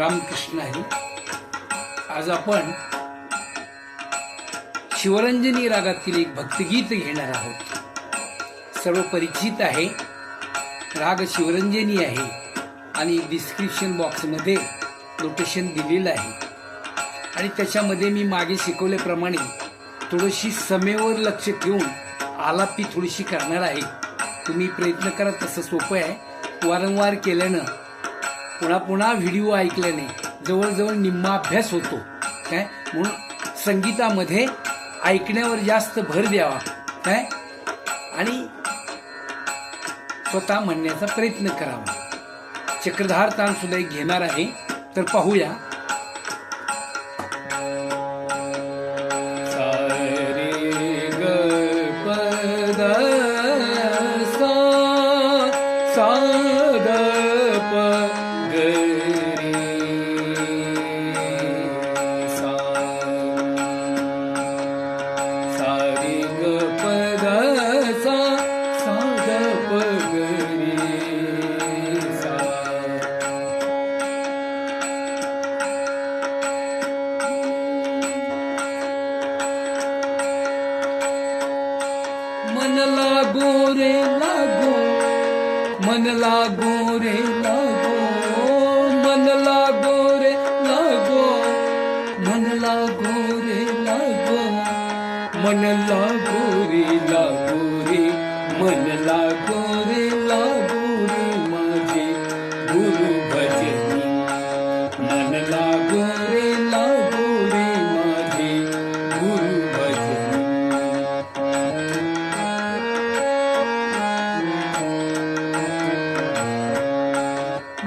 रामकृष्ण हरी. आज आपण शिवरंजनी रागातील एक भक्तिगीत घेणार आहोत. सर्व परिचित आहे, राग शिवरंजनी आहे आणि डिस्क्रिप्शन बॉक्समध्ये नोटेशन दिलेलं आहे. आणि त्याच्यामध्ये मी मागे शिकवल्याप्रमाणे थोडीशी समेवर लक्ष ठेवून आलापी थोडीशी करणार आहे. तुम्ही प्रयत्न करा, तसं सोपं आहे. वारंवार केल्यानं, पुन्हा पुन्हा व्हिडिओ ऐकल्याने जवळजवळ निम्मा अभ्यास होतो. काय म्हणून संगीतामध्ये ऐकण्यावर जास्त भर द्यावा काय, आणि स्वतः म्हणण्याचा प्रयत्न करावा. चक्रधार तान सुद्धा एक घेणार आहे, तर पाहूया. मन लागो रे लागो, मन लागो रे लागो, मन लागो रे लागो, मन लागो रे लागो, मन लागो रे लागो रे, मन लागो रे लागो रे माझे गुरु भजनी. मन लागो रे लागो रे माझे गुरु भजनी.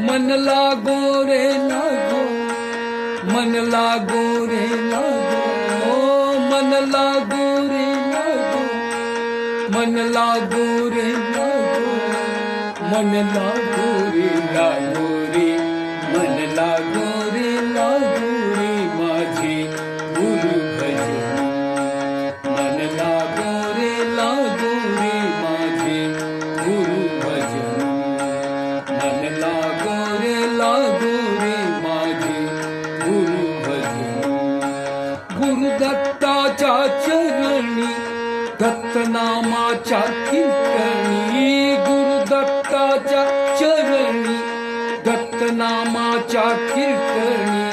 मन लागो रे लागो, मन लागो रे लागो, मन लागो रे लागो, मन लागो रे लागो, मन लागो रे लागो रे, मन लागो रे लागो रे माझे गुरु भजनी. मन लागो रे लागो रे माझे गुरु भजनी. मन लागो रे लागो रे माझे गुरु भजनी. गुरुदत्ताच्या चरणी दत्तनामाच्या कीर्तनी, गुरुदत्ताच्या चरणी दत्तनामाच्या कीर्तनी,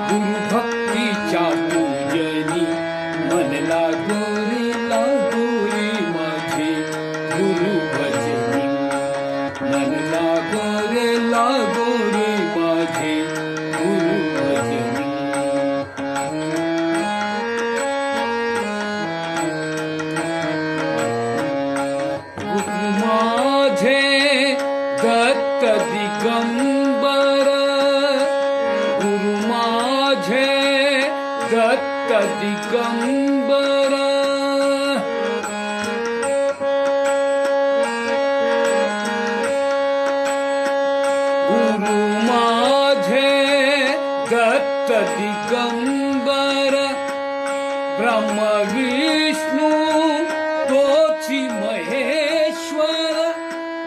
गुरुभक्तीच्या पूजनी. मन लागो रे लागो रे माझे गुरु भजनी. मन लागो रे लागो रे माझे गुरु भजनी. गुरु माझे दत्त दिगंबर, गुरु माझे दत्त दिगंबर. गुरु माझे दत्त दिगंबर, ब्रह्म विष्णू तोची महेश्वर,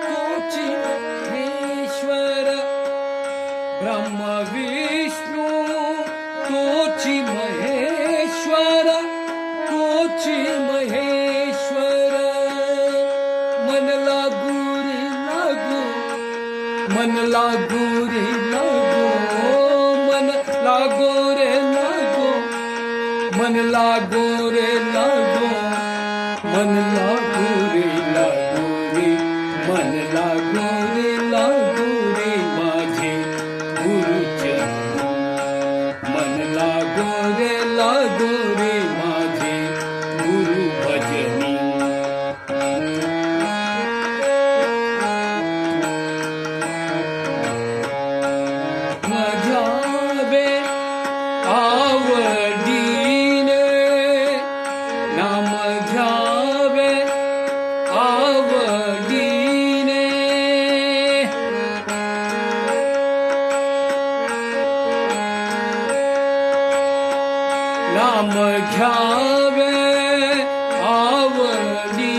तोची महेश्वर. ब्रह्म विष्णू तोची महेश्वर, तोची महेश्वर. मन लागू रे लागू, मन लागो रे लागो, मन लागो रे लागो, मन लागो रे लागो, मन लागो रे लागो रे, मन लागो रे लागो रे माझे गुरु चरणी. मन लागो रे लागो रे माझे गुरु भजनी. मजावे आवडीने नाम घ्यावे, आवडीने नाम घ्यावे, आवडीने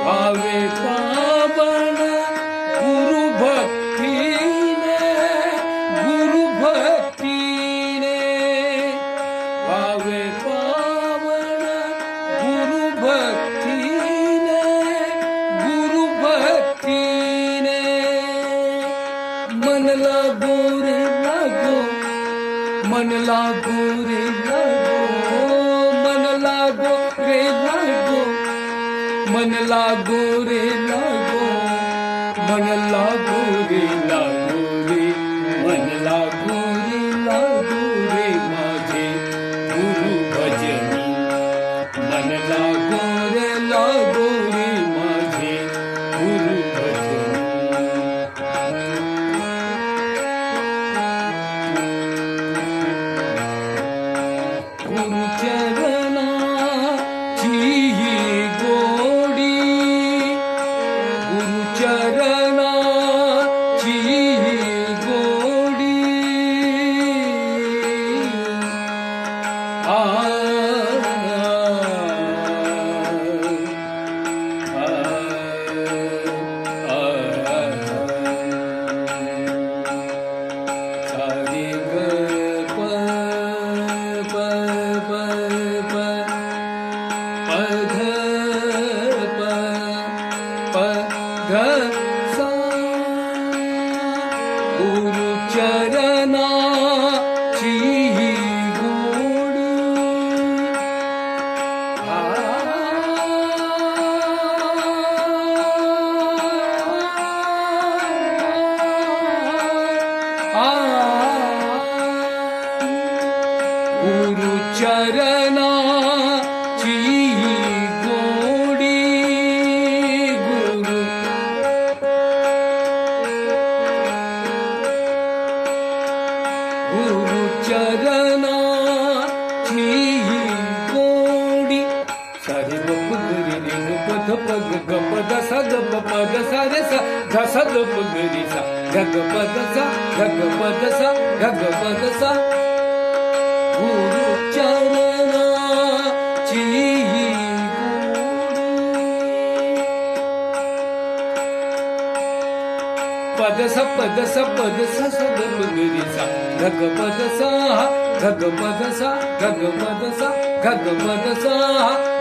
भावे पावन गुरु भक्तीने, मन लागो रे लागो, मन लागो रे लागो, मन लागो रे लागो, मन लागो रे लागो, मन लागो रे लागो रे, मन लागो रे लागो रे माझे गुरु भजनी, मन लागो रे लागो रे माझे गुरु भजनी. गुरु चरणाची ही गोडी, गुरु चरणाची ही गोडी, गुरु चरणाची ही गोडी, गुरु चरणाची ही गोडी, गुरु चरणाची ही गोडी. सारे बप गरी रे पद पग ग पद सा ग पद सा रे सा ग सा ग प गरी सा ग ग पद सा ग ग पद सा ग ग पद सा. गुरु चरणाची ही पद सा पद सा पद सा सा ग प गरी सा ग ग पद सा ग ग पद सा ग ग पद सा ग ग पद सा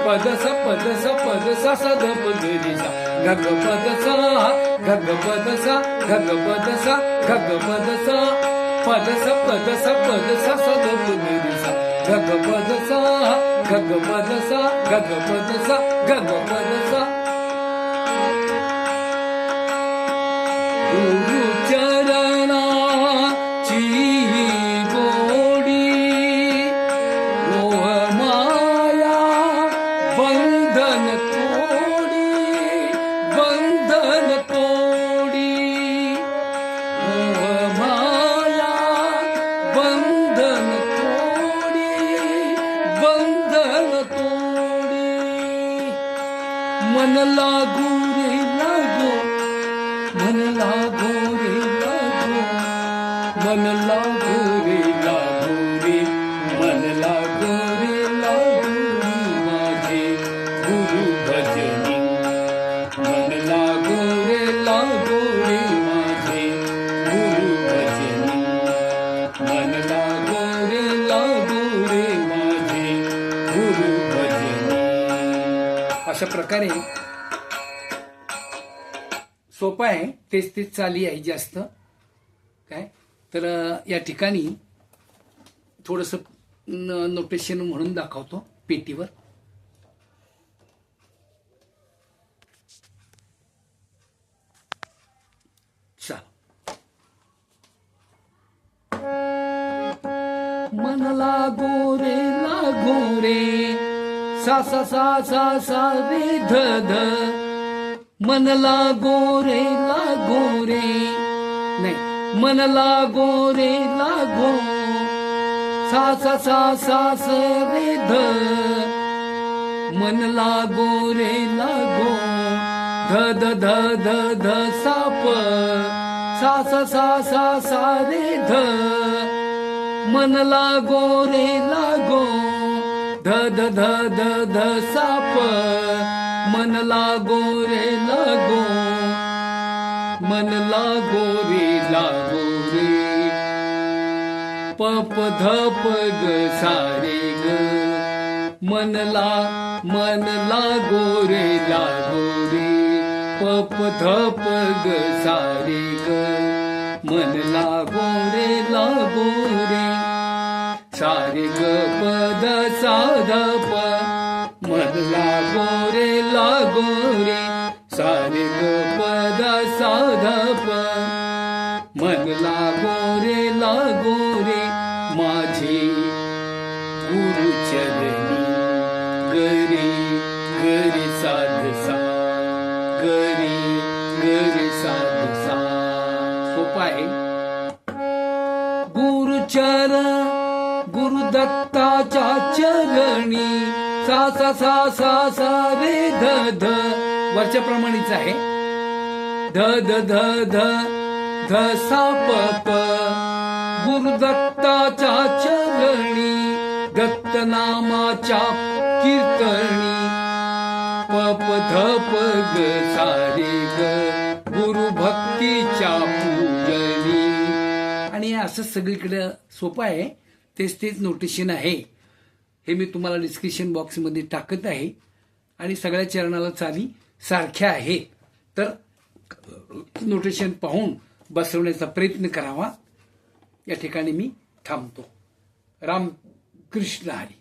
पद सा पद सा पद सा सा ग प गरी सा ग ग पद सा ग ग पद सा ग ग पद सा ग ग पद सा पद सा पद सा पद सा सा ग प गरी सा ग ग पद सा ग ग पद सा ग ग पद सा ग ग पद सा. गुरु चरणाची ही गोडी, मोह माया बंधन तोडी, बंधन तोडी, मोह माया बंधन तोडी, बंधन तोडी. मन लागू रे लागो, मन लागो रे लागो, मन लागो रे लागो रे, मन लागो रे लागो रे माझे गुरु भजनी, मन लागो रे माझे गुरु भजनी, मन लागो रे माझे गुरु भजनी. अशा प्रकारे सोपं आहे, तेच चाली आहे जास्त काय. तर या ठिकाणी थोडंसं नोटेशन म्हणून दाखवतो पेटीवर. मन लागो रे सा सा सा सा सा रे ध ध, मन लागो रे नाही, मन लागो रे सा सा सा सा स रे ध, मन लागो रे ध ध ध ध ध सा प, सा सा सा सा सा रे ध, मन लागो रे ध ध ध ध ध सा प, मन लागो रे मन लागो रे प प ध प ग सा रे ग, मन लागो रे प प ध प ग सा रे ग, मन लागो रे सारे ग पद साध प मन लागो रे सारे ग पद साध प मन लागो रे माझे गुरुचरणी गरे गरे साध सा गरे गरे साध सा. सोपा आहे. गुरुचर गुरुदत्ताच्या चरणी सा सा सा सा सा रे ध ध वरच्या प्रमाणेच आहे. ध ध ध ध ध सा प प गुरुदत्ताच्या चरणी दत्त नामाच्या कीर्तनी प प ध प ग सारे ग गुरु भक्तीच्या पूजनी. आणि असं सगळीकडे सोपं आहे. तेच नोटेशन आहे. हे मी तुम्हाला डिस्क्रिप्शन बॉक्समध्ये टाकत आहे. आणि सगळ्या चरणाला चाली सारख्या आहेत. तर नोटेशन पाहून बसवण्याचा प्रयत्न करावा. या ठिकाणी मी थांबतो. राम कृष्ण हरी.